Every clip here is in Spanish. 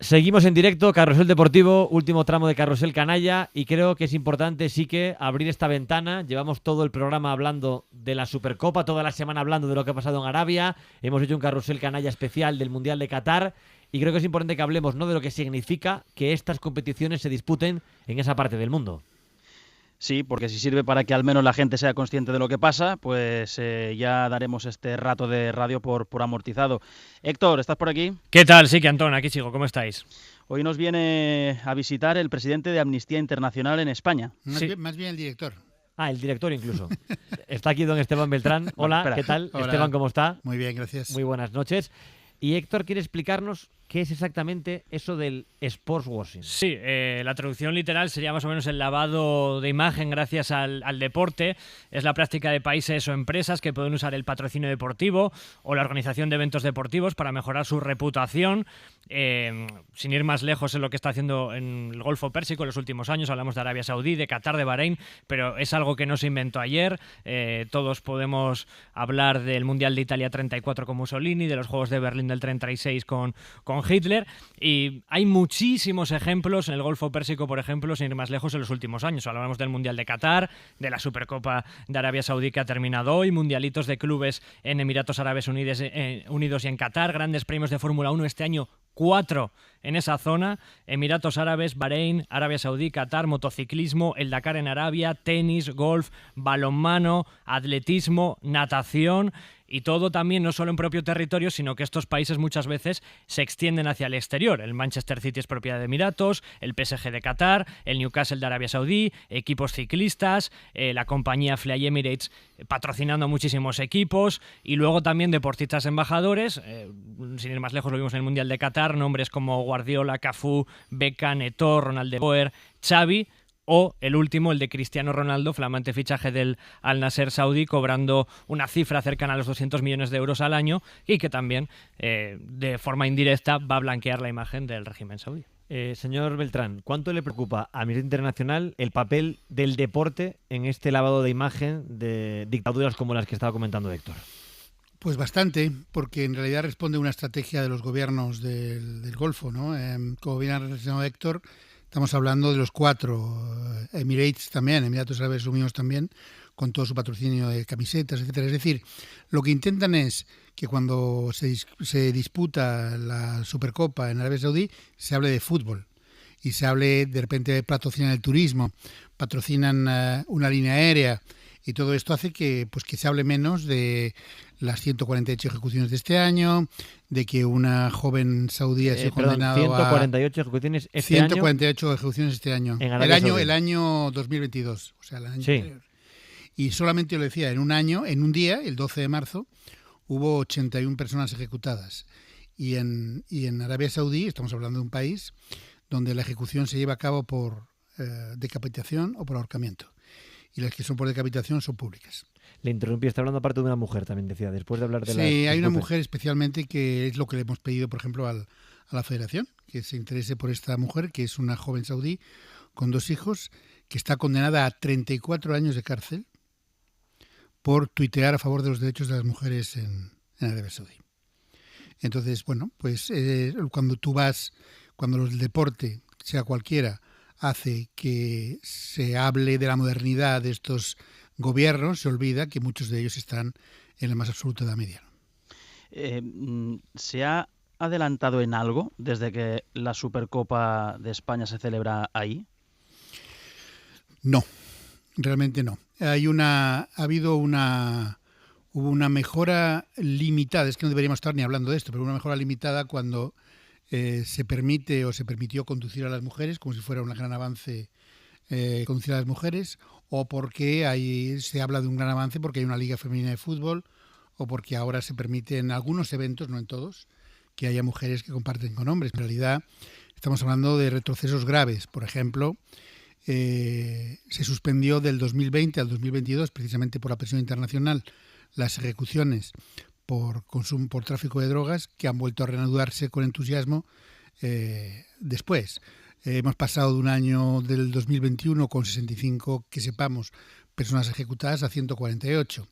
Seguimos en directo, Carrusel Deportivo, último tramo de Carrusel Canalla, y creo que es importante sí que abrir esta ventana. Llevamos todo el programa hablando de la Supercopa, toda la semana hablando de lo que ha pasado en Arabia, hemos hecho un Carrusel Canalla especial del Mundial de Qatar, y creo que es importante que hablemos no de lo que significa que estas competiciones se disputen en esa parte del mundo. Sí, porque si sirve para que al menos la gente sea consciente de lo que pasa, pues ya daremos este rato de radio por amortizado. Héctor, ¿estás por aquí? ¿Qué tal? Sí, que Antón, aquí sigo. ¿Cómo estáis? Hoy nos viene a visitar el presidente de Amnistía Internacional en España. Más bien el director. Ah, el director incluso. Está aquí don Esteban Beltrán. Hola, ¿qué tal? Hola. Esteban, ¿cómo está? Muy bien, gracias. Muy buenas noches. Y Héctor quiere explicarnos qué es exactamente eso del sportswashing. Sí, la traducción literal sería más o menos el lavado de imagen gracias al deporte. Es la práctica de países o empresas que pueden usar el patrocinio deportivo o la organización de eventos deportivos para mejorar su reputación. Sin ir más lejos en lo que está haciendo en el Golfo Pérsico en los últimos años. Hablamos de Arabia Saudí, de Qatar, de Bahrein, pero es algo que no se inventó ayer. Todos podemos hablar del Mundial de Italia 34 con Mussolini, de los Juegos de Berlín del 36 con Hitler, y hay muchísimos ejemplos en el Golfo Pérsico, por ejemplo, sin ir más lejos en los últimos años. Hablamos del Mundial de Qatar, de la Supercopa de Arabia Saudí que ha terminado hoy, mundialitos de clubes en Emiratos Árabes Unidos y en Qatar, grandes premios de Fórmula 1 este año, 4 en esa zona: Emiratos Árabes, Bahrein, Arabia Saudí, Qatar, motociclismo, el Dakar en Arabia, tenis, golf, balonmano, atletismo, natación. Y todo también no solo en propio territorio, sino que estos países muchas veces se extienden hacia el exterior. El Manchester City es propiedad de Emiratos, el PSG de Qatar, el Newcastle de Arabia Saudí, equipos ciclistas, la compañía Fly Emirates patrocinando muchísimos equipos, y luego también deportistas embajadores. Sin ir más lejos, lo vimos en el Mundial de Qatar, nombres como Guardiola, Cafú, Beckham, Eto'o, Ronald de Boer, Xavi. O el último, el de Cristiano Ronaldo, flamante fichaje del Al Nassr saudí, cobrando una cifra cercana a los 200 millones de euros al año, y que también, de forma indirecta, va a blanquear la imagen del régimen saudí. Señor Beltrán, ¿cuánto le preocupa a Amnistía Internacional el papel del deporte en este lavado de imagen de dictaduras como las que estaba comentando Héctor? Pues bastante, porque en realidad responde a una estrategia de los gobiernos del Golfo, ¿no? Como bien ha relacionado Héctor, estamos hablando de los 4, Emirates también, Emiratos Árabes Unidos también, con todo su patrocinio de camisetas, etcétera. Es decir, lo que intentan es que cuando se disputa la Supercopa en Arabia Saudí, se hable de fútbol y se hable, de repente patrocinan el turismo, patrocinan una línea aérea, y todo esto hace que se hable menos de las 148 ejecuciones de este año, de que una joven saudí ha sido condenada 148 ejecuciones este 148 ejecuciones este año. El año 2022, o sea, el año anterior. Y solamente, lo decía, en un día, el 12 de marzo, hubo 81 personas ejecutadas. Y en Arabia Saudí, estamos hablando de un país donde la ejecución se lleva a cabo por decapitación o por ahorcamiento. Y las que son por decapitación son públicas. Le interrumpí, está hablando aparte de una mujer, también decía, después de hablar de Sí, hay una mujer especialmente, que es lo que le hemos pedido, por ejemplo, a la federación, que se interese por esta mujer, que es una joven saudí con 2 hijos, que está condenada a 34 años de cárcel por tuitear a favor de los derechos de las mujeres en Arabia Saudí. Entonces, bueno, pues cuando el deporte, sea cualquiera, hace que se hable de la modernidad de estos gobiernos, se olvida que muchos de ellos están en el más absoluto de la media. ¿Se ha adelantado en algo desde que la Supercopa de España se celebra ahí? No, realmente no. Hubo una mejora limitada, es que no deberíamos estar ni hablando de esto, pero una mejora limitada cuando se permite o se permitió conducir a las mujeres, como si fuera un gran avance conducir a las mujeres, o porque se habla de un gran avance porque hay una liga femenina de fútbol, o porque ahora se permite en algunos eventos, no en todos, que haya mujeres que comparten con hombres. En realidad estamos hablando de retrocesos graves. Por ejemplo, se suspendió del 2020 al 2022, precisamente por la presión internacional, las ejecuciones por tráfico de drogas, que han vuelto a reanudarse con entusiasmo después. Hemos pasado de un año del 2021 con 65, que sepamos, personas ejecutadas a 148.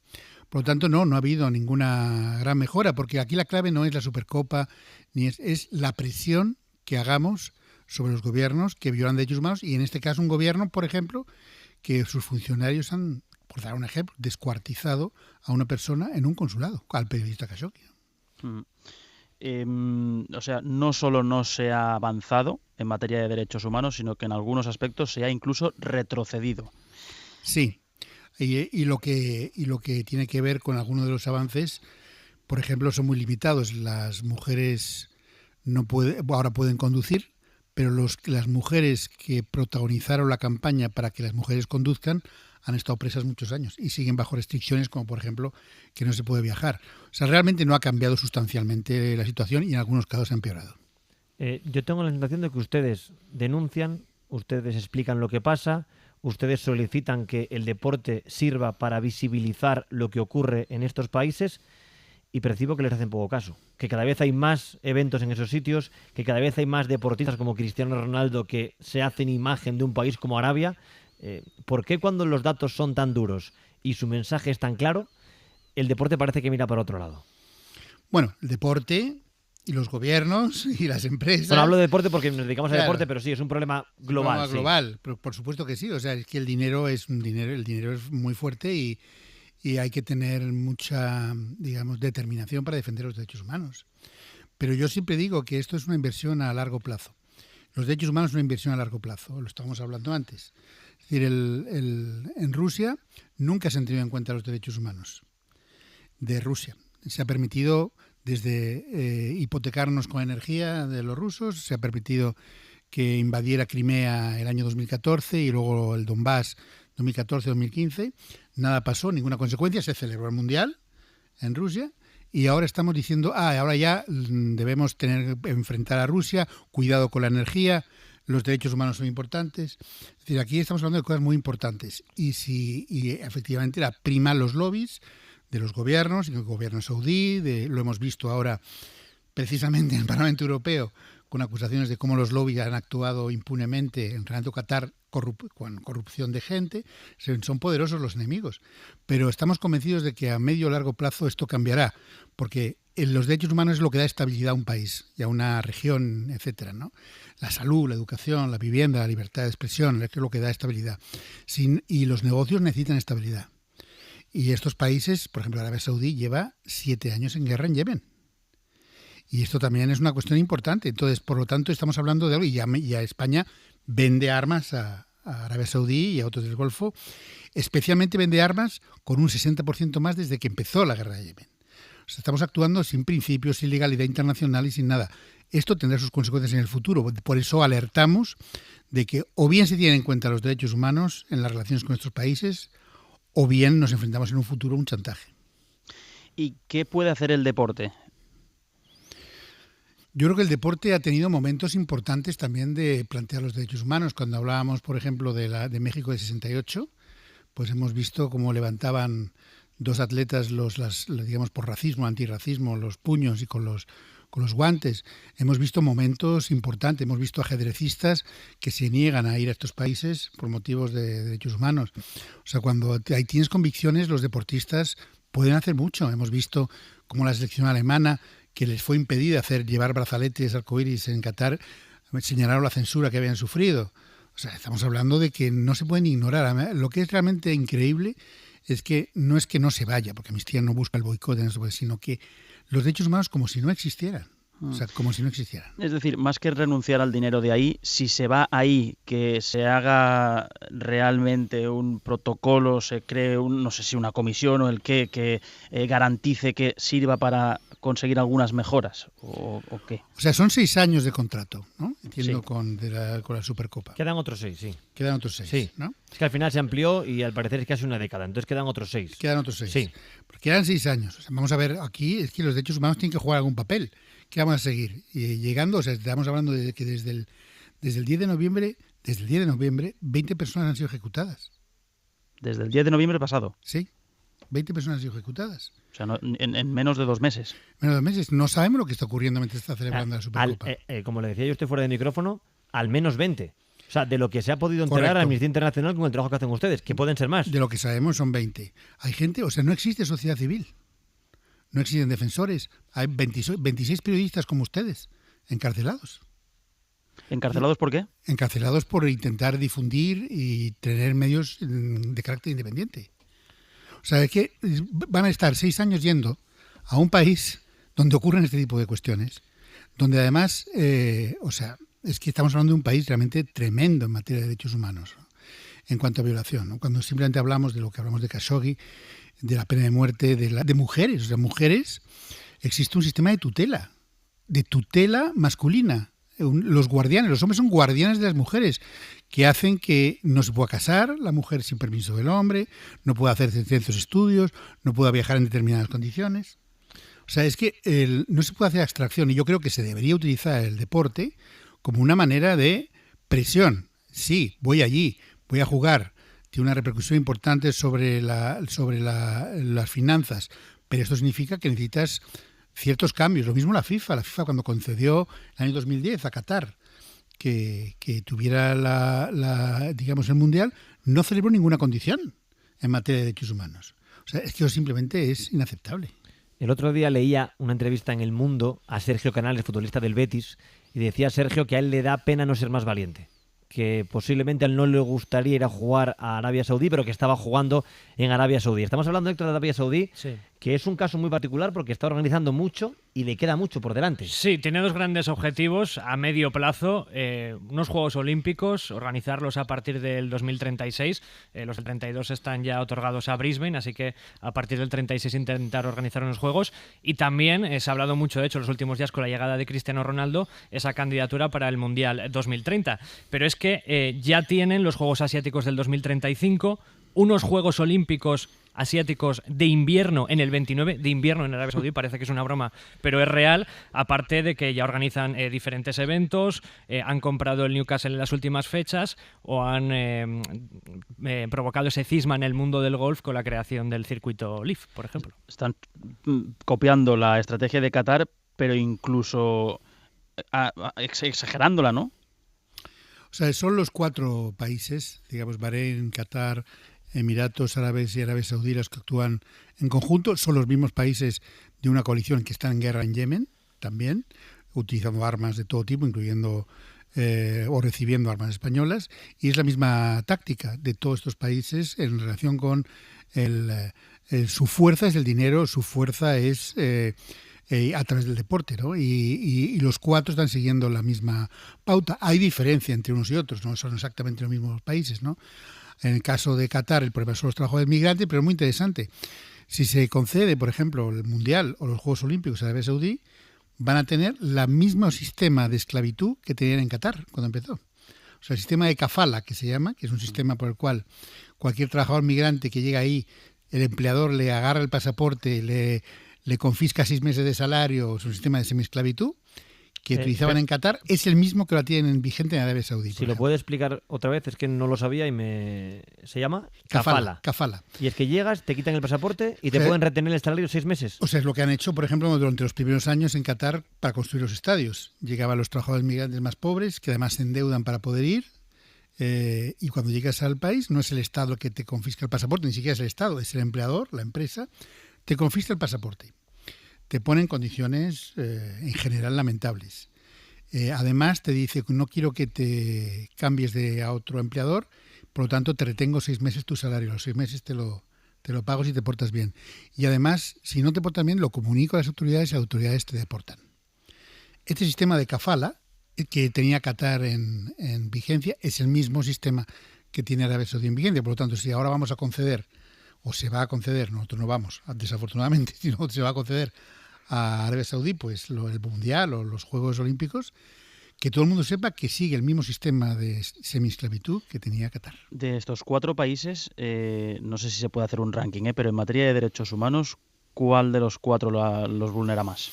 Por lo tanto, no ha habido ninguna gran mejora, porque aquí la clave no es la Supercopa, ni es la presión que hagamos sobre los gobiernos que violan derechos humanos y en este caso un gobierno, por ejemplo, que sus funcionarios han, por dar un ejemplo, descuartizado a una persona en un consulado, al periodista Khashoggi. O sea, no solo no se ha avanzado en materia de derechos humanos, sino que en algunos aspectos se ha incluso retrocedido. Sí, y lo que tiene que ver con algunos de los avances, por ejemplo, son muy limitados. Las mujeres ahora pueden conducir, pero las mujeres que protagonizaron la campaña para que las mujeres conduzcan han estado presas muchos años y siguen bajo restricciones como, por ejemplo, que no se puede viajar. O sea, realmente no ha cambiado sustancialmente la situación y en algunos casos ha empeorado. Yo tengo la sensación de que ustedes denuncian, ustedes explican lo que pasa, ustedes solicitan que el deporte sirva para visibilizar lo que ocurre en estos países y percibo que les hacen poco caso. Que cada vez hay más eventos en esos sitios, que cada vez hay más deportistas como Cristiano Ronaldo que se hacen imagen de un país como Arabia. ¿Por qué cuando los datos son tan duros y su mensaje es tan claro, el deporte parece que mira para otro lado? Bueno, el deporte y los gobiernos y las empresas... Bueno, hablo de deporte porque nos dedicamos al Claro. deporte, pero sí, es un problema global. Un problema global, pero por supuesto que sí. O sea, es que el dinero es muy fuerte y hay que tener mucha, digamos, determinación para defender los derechos humanos. Pero yo siempre digo que esto es una inversión a largo plazo. Los derechos humanos son una inversión a largo plazo, lo estábamos hablando antes. Es decir, en Rusia nunca se han tenido en cuenta los derechos humanos de Rusia. Se ha permitido desde hipotecarnos con energía de los rusos, se ha permitido que invadiera Crimea el año 2014 y luego el Donbass 2014-2015. Nada pasó, ninguna consecuencia, se celebró el Mundial en Rusia y ahora estamos diciendo, ahora ya debemos enfrentar a Rusia, cuidado con la energía, los derechos humanos son importantes. Es decir, aquí estamos hablando de cosas muy importantes y efectivamente la prima los lobbies de los gobiernos, y el gobierno saudí, lo hemos visto ahora precisamente en el Parlamento Europeo con acusaciones de cómo los lobbies han actuado impunemente en Renato Qatar con corrupción de gente. Son poderosos los enemigos, pero estamos convencidos de que a medio o largo plazo esto cambiará, porque los derechos humanos es lo que da estabilidad a un país y a una región, etcétera, ¿no? La salud, la educación, la vivienda, la libertad de expresión, es lo que da estabilidad. Y los negocios necesitan estabilidad. Y estos países, por ejemplo, Arabia Saudí lleva 7 años en guerra en Yemen. Y esto también es una cuestión importante. Entonces, por lo tanto, estamos hablando de algo y ya España vende armas a Arabia Saudí y a otros del Golfo. Especialmente vende armas con un 60% más desde que empezó la guerra de Yemen. O sea, estamos actuando sin principios, sin legalidad internacional y sin nada. Esto tendrá sus consecuencias en el futuro. Por eso alertamos de que o bien se tienen en cuenta los derechos humanos en las relaciones con estos países o bien nos enfrentamos en un futuro a un chantaje. ¿Y qué puede hacer el deporte? Yo creo que el deporte ha tenido momentos importantes también de plantear los derechos humanos. Cuando hablábamos, por ejemplo, de México de 68, pues hemos visto cómo levantaban 2 atletas digamos por racismo, antirracismo, los puños y con los guantes. Hemos visto momentos importantes, hemos visto ajedrecistas que se niegan a ir a estos países por motivos de derechos humanos. O sea, cuando tienes convicciones, los deportistas pueden hacer mucho. Hemos visto cómo la selección alemana, que les fue impedida llevar brazaletes arcoíris en Qatar, señalaron la censura que habían sufrido. O sea, estamos hablando de que no se pueden ignorar. Lo que es realmente increíble es que no se vaya, porque Amnistía no busca el boicot, sino que los derechos humanos como si no existieran. O sea, como si no existieran. Es decir, más que renunciar al dinero de ahí, si se va ahí, que se haga realmente un protocolo, se cree, no sé si una comisión o el que garantice que sirva para conseguir algunas mejoras, o qué. O sea, son 6 años de contrato, ¿no? Entiendo, Sí. con la Supercopa. Quedan otros 6, sí. Quedan otros 6, Sí. ¿no? Es que al final se amplió y al parecer es casi una década, entonces quedan otros 6. Quedan otros 6. Sí. Porque quedan 6 años. O sea, vamos a ver, aquí es que los derechos humanos tienen que jugar algún papel. ¿Qué vamos a seguir? Y llegando, o sea, estamos hablando de que desde el 10 de noviembre, 20 personas han sido ejecutadas. Desde el 10 de noviembre pasado. Sí, 20 personas han sido ejecutadas. O sea, en menos de 2 meses. Menos de 2 meses. No sabemos lo que está ocurriendo mientras está celebrando la Supercopa. Como le decía yo usted fuera de micrófono, al menos 20. O sea, de lo que se ha podido enterar Correcto. a Amnistía Internacional con el trabajo que hacen ustedes, que pueden ser más. De lo que sabemos son 20. Hay gente, o sea, no existe sociedad civil. No existen defensores. Hay 26 periodistas como ustedes encarcelados. ¿Encarcelados por qué? Encarcelados por intentar difundir y tener medios de carácter independiente. O sea, es que van a estar 6 años yendo a un país donde ocurren este tipo de cuestiones, donde además, es que estamos hablando de un país realmente tremendo en materia de derechos humanos, ¿no? En cuanto a violación, ¿no? Cuando simplemente hablamos de lo que hablamos de Khashoggi, de la pena de muerte, de mujeres. O sea, mujeres, existe un sistema de tutela masculina. Los guardianes, los hombres son guardianes de las mujeres, que hacen que no se pueda casar la mujer sin permiso del hombre, no pueda hacer ciertos estudios, no pueda viajar en determinadas condiciones. O sea, es que no se puede hacer abstracción, y yo creo que se debería utilizar el deporte como una manera de presión. Sí, voy allí, voy a jugar, tiene una repercusión importante sobre las finanzas, pero esto significa que necesitas ciertos cambios. Lo mismo la FIFA cuando concedió el año 2010 a Qatar que tuviera digamos el Mundial, no celebró ninguna condición en materia de derechos humanos. O sea, es que eso simplemente es inaceptable. El otro día leía una entrevista en El Mundo a Sergio Canales, futbolista del Betis, y decía Sergio que a él le da pena no ser más valiente, que posiblemente a él no le gustaría ir a jugar a Arabia Saudí, pero que estaba jugando en Arabia Saudí. Estamos hablando, Héctor, de Arabia Saudí, sí, que es un caso muy particular porque está organizando mucho y le queda mucho por delante. Sí, tiene 2 grandes objetivos a medio plazo. Unos Juegos Olímpicos, organizarlos a partir del 2036. Los del 32 están ya otorgados a Brisbane, así que a partir del 36 intentar organizar unos Juegos. Y también se ha hablado mucho, de hecho, en los últimos días con la llegada de Cristiano Ronaldo, esa candidatura para el Mundial 2030. Pero es que ya tienen los Juegos Asiáticos del 2035, unos Juegos Olímpicos asiáticos de invierno en el 29, de invierno en Arabia Saudí, parece que es una broma, pero es real, aparte de que ya organizan diferentes eventos, han comprado el Newcastle en las últimas fechas o han provocado ese cisma en el mundo del golf con la creación del circuito Leaf, por ejemplo. Están copiando la estrategia de Qatar, pero incluso exagerándola, ¿no? O sea, son los 4 países, digamos, Bahrein, Qatar, Emiratos Árabes y Arabia Saudí, los que actúan en conjunto. Son los mismos países de una coalición que está en guerra en Yemen también, utilizando armas de todo tipo, incluyendo o recibiendo armas españolas. Y es la misma táctica de todos estos países en relación con su fuerza es el dinero, su fuerza es a través del deporte, ¿no? Y los 4 están siguiendo la misma pauta. Hay diferencia entre unos y otros, no son exactamente los mismos países, ¿no? En el caso de Qatar, el problema son los trabajadores migrantes, pero es muy interesante. Si se concede, por ejemplo, el Mundial o los Juegos Olímpicos a Arabia Saudí, van a tener el mismo sistema de esclavitud que tenían en Qatar cuando empezó. O sea, el sistema de kafala, que se llama, que es un sistema por el cual cualquier trabajador migrante que llega ahí, el empleador le agarra el pasaporte, le confisca 6 meses de salario, es un sistema de semiesclavitud que utilizaban en Qatar, es el mismo que lo tienen vigente en Arabia Saudí. Si lo puede explicar otra vez, es que no lo sabía y ¿se llama? Kafala. Y es que llegas, te quitan el pasaporte y te pueden retener el salario 6 meses. O sea, es lo que han hecho, por ejemplo, durante los primeros años en Qatar para construir los estadios. Llegaban los trabajadores migrantes más pobres, que además se endeudan para poder ir, y cuando llegas al país, no es el Estado que te confisca el pasaporte, ni siquiera es el Estado, es el empleador, la empresa, te confisca el pasaporte. Te ponen condiciones en general lamentables. Además te dice que no quiero que te cambies a otro empleador, por lo tanto te retengo 6 meses tu salario, los 6 meses te lo pago si te portas bien. Y además, si no te portas bien, lo comunico a las autoridades y las autoridades te deportan. Este sistema de kafala que tenía Qatar en vigencia es el mismo sistema que tiene Arabia Saudí en vigencia. Por lo tanto, si ahora vamos a conceder, o se va a conceder, nosotros no vamos, desafortunadamente, sino se va a conceder a Arabia Saudí pues el Mundial o los Juegos Olímpicos, que todo el mundo sepa que sigue el mismo sistema de semiesclavitud que tenía Qatar. De estos 4 países, no sé si se puede hacer un ranking, pero en materia de derechos humanos, ¿cuál de los 4 los vulnera más?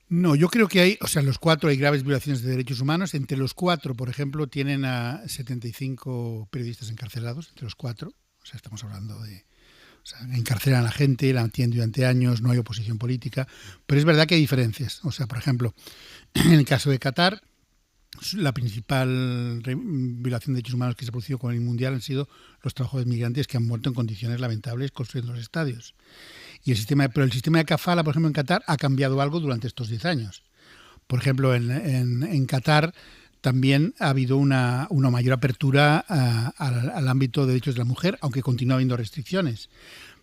No, yo creo que en los 4 hay graves violaciones de derechos humanos. Entre los 4, por ejemplo, tienen a 75 periodistas encarcelados, entre los 4. O sea, estamos hablando de... O sea, encarcelan a la gente, la tienen durante años, no hay oposición política. Pero es verdad que hay diferencias. O sea, por ejemplo, en el caso de Qatar, la principal violación de derechos humanos que se ha producido con el Mundial han sido los trabajadores migrantes que han muerto en condiciones lamentables construyendo los estadios. Pero el sistema de kafala, por ejemplo, en Qatar ha cambiado algo durante estos 10 años. Por ejemplo, en Qatar también ha habido una mayor apertura al ámbito de derechos de la mujer, aunque continúa habiendo restricciones.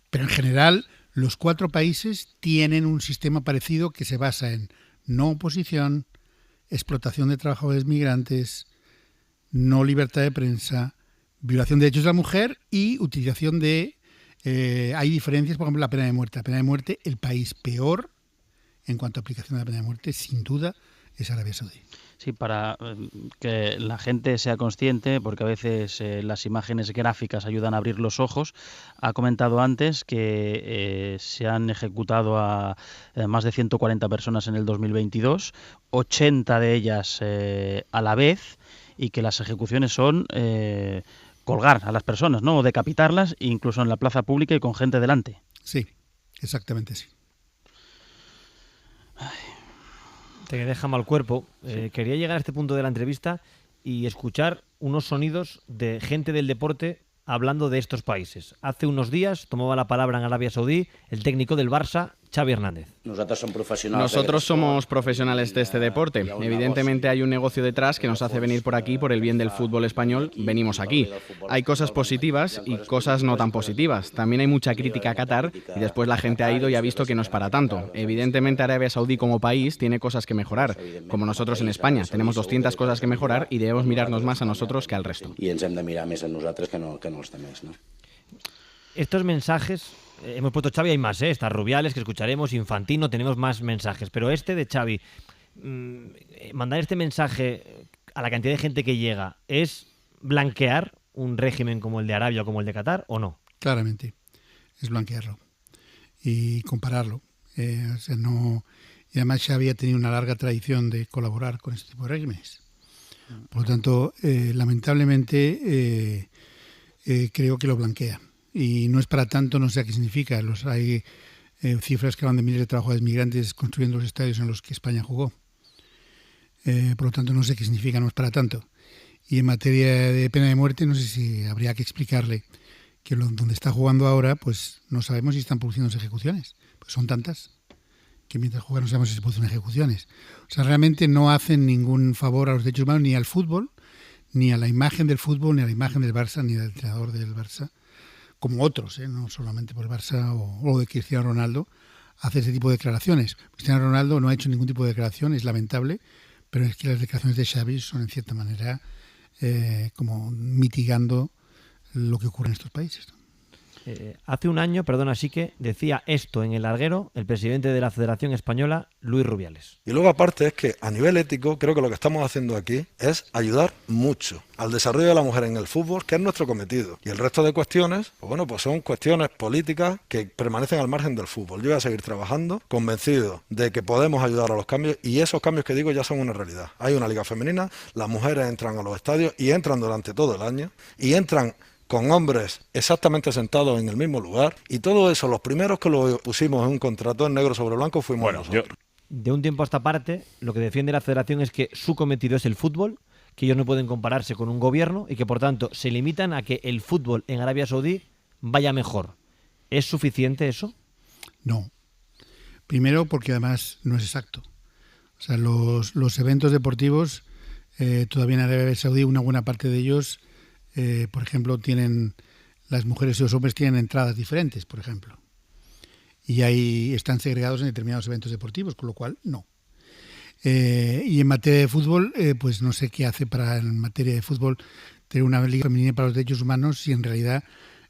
Pero en general, los 4 países tienen un sistema parecido que se basa en no oposición, explotación de trabajadores migrantes, no libertad de prensa, violación de derechos de la mujer y utilización de... hay diferencias, por ejemplo, la pena de muerte. La pena de muerte, el país peor en cuanto a aplicación de la pena de muerte, sin duda, es Arabia Saudí. Sí, para que la gente sea consciente, porque a veces las imágenes gráficas ayudan a abrir los ojos, ha comentado antes que se han ejecutado a más de 140 personas en el 2022, 80 de ellas a la vez, y que las ejecuciones son colgar a las personas, ¿no? O decapitarlas, incluso en la plaza pública y con gente delante. Sí, exactamente sí. Te deja mal cuerpo. Quería llegar a este punto de la entrevista y escuchar unos sonidos de gente del deporte hablando de estos países. Hace unos días tomaba la palabra en Arabia Saudí el técnico del Barça, Xavi Hernández. Nosotros somos profesionales de este deporte. Evidentemente hay un negocio detrás que nos hace venir por aquí por el bien del fútbol español. Venimos aquí. Hay cosas positivas y cosas no tan positivas. También hay mucha crítica a Qatar y después la gente ha ido y ha visto que no es para tanto. Evidentemente Arabia Saudí como país tiene cosas que mejorar. Como nosotros en España tenemos 200 cosas que mejorar y debemos mirarnos más a nosotros que al resto. Y ens hem de mirar més a nosaltres que no als demés, ¿no? Estos mensajes, hemos puesto Xavi, hay más, está Rubiales, que escucharemos, Infantino, tenemos más mensajes, pero este de Xavi, mandar este mensaje a la cantidad de gente que llega, ¿es blanquear un régimen como el de Arabia o como el de Qatar o no? Claramente, es blanquearlo y compararlo. O sea, no... Y además Xavi ha tenido una larga tradición de colaborar con este tipo de regímenes. Por lo tanto, lamentablemente, creo que lo blanquea. Y no es para tanto, no sé qué significa. Hay cifras que hablan de miles de trabajadores migrantes construyendo los estadios en los que España jugó. Por lo tanto, no sé qué significa, no es para tanto. Y en materia de pena de muerte, no sé si habría que explicarle que donde está jugando ahora, pues no sabemos si están produciendo ejecuciones. Pues son tantas que mientras juegan no sabemos si se producen ejecuciones. O sea, realmente no hacen ningún favor a los derechos humanos, ni al fútbol, ni a la imagen del fútbol, ni a la imagen del Barça, ni del entrenador del Barça, como otros, no solamente por el Barça o de Cristiano Ronaldo, hace ese tipo de declaraciones. Cristiano Ronaldo no ha hecho ningún tipo de declaración, es lamentable, pero es que las declaraciones de Xavi son en cierta manera como mitigando lo que ocurre en estos países, ¿no? Hace un año, sí que decía esto en el larguero el presidente de la Federación Española, Luis Rubiales. Y luego aparte es que a nivel ético creo que lo que estamos haciendo aquí es ayudar mucho al desarrollo de la mujer en el fútbol, que es nuestro cometido. Y el resto de cuestiones, pues son cuestiones políticas que permanecen al margen del fútbol. Yo voy a seguir trabajando, convencido de que podemos ayudar a los cambios, y esos cambios que digo ya son una realidad. Hay una liga femenina, las mujeres entran a los estadios y entran durante todo el año, y entran con hombres exactamente sentados en el mismo lugar, y todo eso, los primeros que lo pusimos en un contrato en negro sobre blanco fuimos nosotros. De un tiempo a esta parte, lo que defiende la Federación es que su cometido es el fútbol, que ellos no pueden compararse con un gobierno y que por tanto se limitan a que el fútbol en Arabia Saudí vaya mejor. ¿Es suficiente eso? No. Primero porque además no es exacto. O sea, los eventos deportivos, todavía en Arabia Saudí, una buena parte de ellos, por ejemplo, las mujeres y los hombres tienen entradas diferentes, por ejemplo. Y ahí están segregados en determinados eventos deportivos, con lo cual no. Y en materia de fútbol, pues no sé qué hace para, en materia de fútbol, tener una liga femenina para los derechos humanos, si en realidad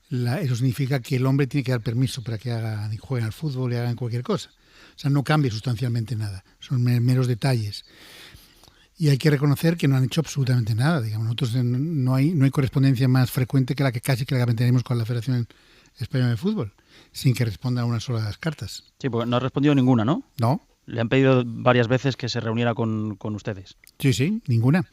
eso significa que el hombre tiene que dar permiso para que jueguen al fútbol y hagan cualquier cosa. O sea, no cambia sustancialmente nada, son meros detalles. Y hay que reconocer que no han hecho absolutamente nada. Digamos, nosotros no hay correspondencia más frecuente que la que tenemos con la Federación Española de Fútbol, sin que responda a una sola de las cartas. Sí, porque no ha respondido ninguna, ¿no? No. Le han pedido varias veces que se reuniera con ustedes. Sí, ninguna.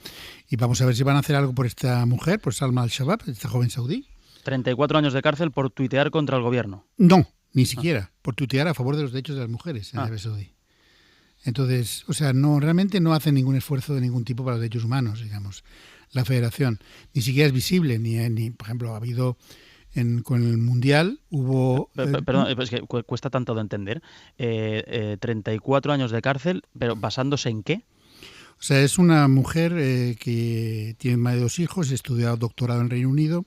Y vamos a ver si van a hacer algo por esta mujer, por Salma al-Shabaab, esta joven saudí. 34 años de cárcel por tuitear contra el gobierno. No, ni siquiera. Por tuitear a favor de los derechos de las mujeres en Arabia Saudí. Entonces, o sea, realmente no hace ningún esfuerzo de ningún tipo para los derechos humanos, digamos, la Federación. Ni siquiera es visible, ni por ejemplo, ha habido con el Mundial, hubo... Perdón, es que cuesta tanto de entender. 34 años de cárcel, pero ¿basándose en qué? O sea, es una mujer que tiene más de 2 hijos, estudiado doctorado en Reino Unido,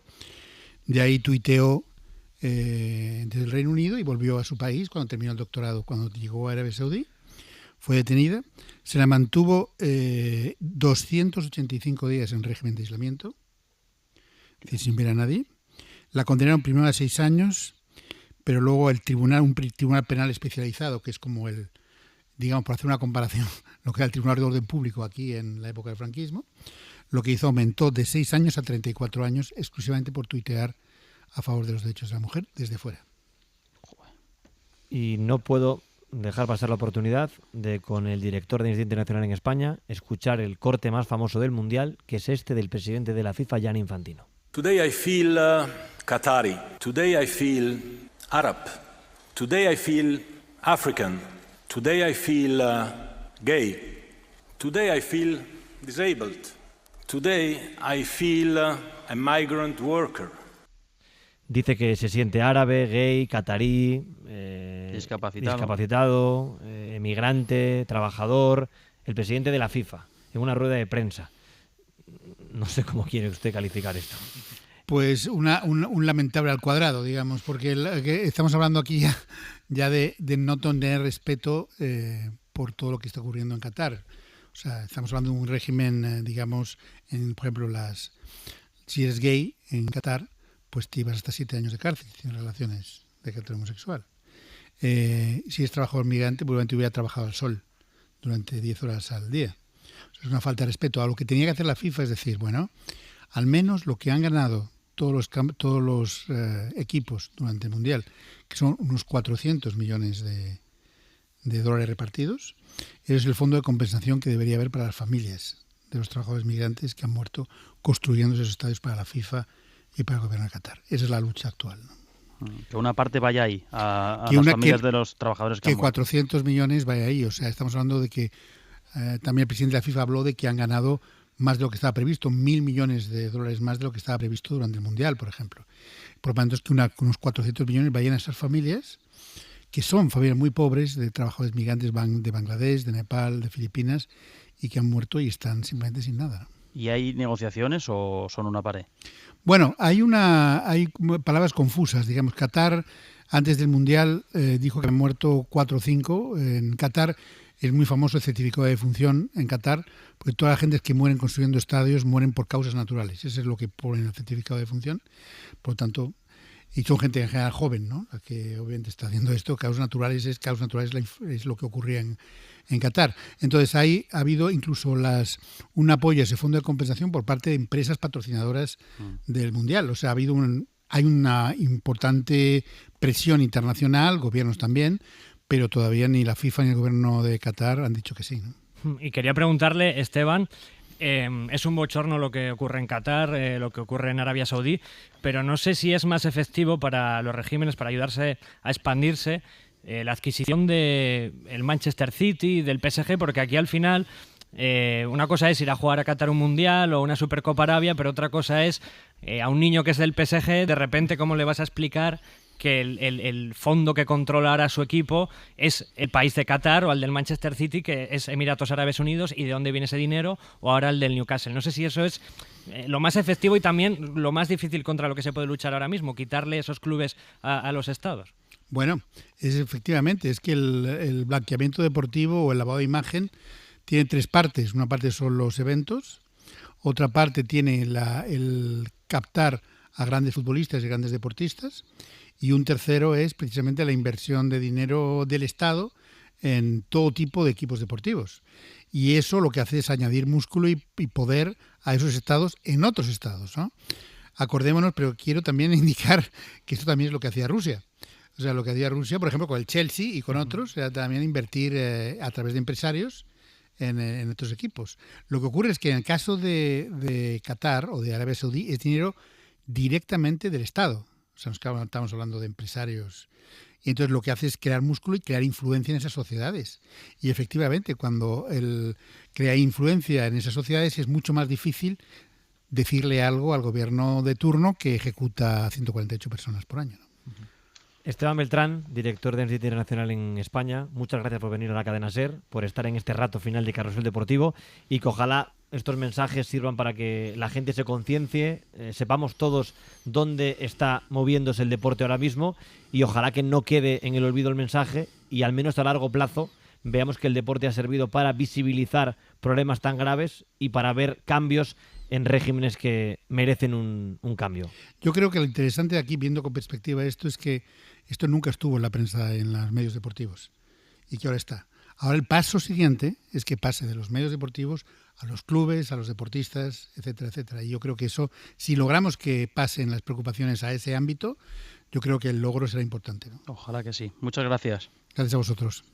de ahí tuiteó desde el Reino Unido y volvió a su país cuando terminó el doctorado. Cuando llegó a Arabia Saudí, fue detenida, se la mantuvo 285 días en régimen de aislamiento, es decir, sin ver a nadie. La condenaron primero a 6 años, pero luego un tribunal penal especializado, que es como el, digamos, por hacer una comparación, lo que era el Tribunal de Orden Público aquí en la época del franquismo, lo que hizo aumentó de 6 años a 34 años exclusivamente por tuitear a favor de los derechos de la mujer desde fuera. Y no puedo dejar pasar la oportunidad de, con el director de Amnistía Internacional en España, escuchar el corte más famoso del Mundial, que es este del presidente de la FIFA, Gianni Infantino. Today I feel Qatari. Today I feel Arab. Today I feel African. Today I feel gay. Today I feel disabled. Today I feel a migrant worker. Dice que se siente árabe, gay, catarí, discapacitado, emigrante, trabajador, el presidente de la FIFA, en una rueda de prensa. No sé cómo quiere usted calificar esto. Pues un lamentable al cuadrado, digamos, porque estamos hablando aquí ya de no tener respeto por todo lo que está ocurriendo en Qatar. O sea, estamos hablando de un régimen, digamos, por ejemplo, si eres gay en Qatar, pues te llevas hasta 7 años de cárcel si tienes relaciones de carácter homosexual. Si eres trabajador migrante, probablemente hubiera trabajado al sol durante 10 horas al día. O sea, es una falta de respeto. A lo que tenía que hacer la FIFA es decir, bueno, al menos lo que han ganado todos los equipos durante el Mundial, que son unos 400 millones de dólares repartidos, es el fondo de compensación que debería haber para las familias de los trabajadores migrantes que han muerto construyendo esos estadios para la FIFA y para el gobierno de Qatar. Esa es la lucha actual, ¿no? Que una parte vaya ahí, a las familias de los trabajadores que han muerto. 400 millones vaya ahí. O sea, estamos hablando de que también el presidente de la FIFA habló de que han ganado más de lo que estaba previsto, 1.000 millones de dólares más de lo que estaba previsto durante el Mundial, por ejemplo. Por lo tanto, es que unos 400 millones vayan a esas familias, que son familias muy pobres, de trabajadores migrantes de Bangladesh, de Nepal, de Filipinas, y que han muerto y están simplemente sin nada. ¿Y hay negociaciones o son una pared? Bueno, hay palabras confusas. Digamos, Qatar, antes del Mundial, dijo que han muerto 4 o 5. En Qatar es muy famoso el certificado de defunción en Qatar, porque toda la gente que mueren construyendo estadios mueren por causas naturales. Eso es lo que pone en el certificado de defunción. Por lo tanto, y son gente en general joven, ¿no? La que obviamente está haciendo esto. Causas naturales es lo que ocurría en Qatar. Entonces ha habido incluso un apoyo a ese fondo de compensación por parte de empresas patrocinadoras del Mundial. O sea, hay una importante presión internacional, gobiernos también, pero todavía ni la FIFA ni el gobierno de Qatar han dicho que sí, ¿no? Y quería preguntarle, Esteban, es un bochorno lo que ocurre en Qatar, lo que ocurre en Arabia Saudí, pero no sé si es más efectivo para los regímenes, para ayudarse a expandirse, la adquisición del Manchester City, del PSG, porque aquí al final una cosa es ir a jugar a Qatar un Mundial o una Supercopa Arabia, pero otra cosa es a un niño que es del PSG, de repente, ¿cómo le vas a explicar que el fondo que controla ahora su equipo es el país de Qatar o el del Manchester City, que es Emiratos Árabes Unidos, y de dónde viene ese dinero, o ahora el del Newcastle? No sé si eso es lo más efectivo y también lo más difícil contra lo que se puede luchar ahora mismo, quitarle esos clubes a los estados. Bueno, efectivamente, es que el blanqueamiento deportivo o el lavado de imagen tiene 3 partes. Una parte son los eventos, otra parte tiene el captar a grandes futbolistas y grandes deportistas, y un tercero es precisamente la inversión de dinero del Estado en todo tipo de equipos deportivos. Y eso lo que hace es añadir músculo y poder a esos estados en otros estados, ¿no? Acordémonos, pero quiero también indicar que esto también es lo que hacía Rusia. O sea, lo que hacía Rusia, por ejemplo, con el Chelsea y con otros, era también invertir a través de empresarios en otros equipos. Lo que ocurre es que en el caso de Qatar o de Arabia Saudí es dinero directamente del Estado. O sea, estamos hablando de empresarios. Y entonces lo que hace es crear músculo y crear influencia en esas sociedades. Y efectivamente, cuando él crea influencia en esas sociedades es mucho más difícil decirle algo al gobierno de turno que ejecuta a 148 personas por año, ¿no? Esteban Beltrán, director de Amnistía Internacional en España, muchas gracias por venir a la cadena SER, por estar en este rato final de Carrusel Deportivo y que ojalá estos mensajes sirvan para que la gente se conciencie, sepamos todos dónde está moviéndose el deporte ahora mismo y ojalá que no quede en el olvido el mensaje y al menos a largo plazo veamos que el deporte ha servido para visibilizar problemas tan graves y para ver cambios en regímenes que merecen un cambio. Yo creo que lo interesante de aquí, viendo con perspectiva esto, es que esto nunca estuvo en la prensa, en los medios deportivos, y que ahora está. Ahora el paso siguiente es que pase de los medios deportivos a los clubes, a los deportistas, etcétera, etcétera. Y yo creo que eso, si logramos que pasen las preocupaciones a ese ámbito, yo creo que el logro será importante, ¿no? Ojalá que sí. Muchas gracias. Gracias a vosotros.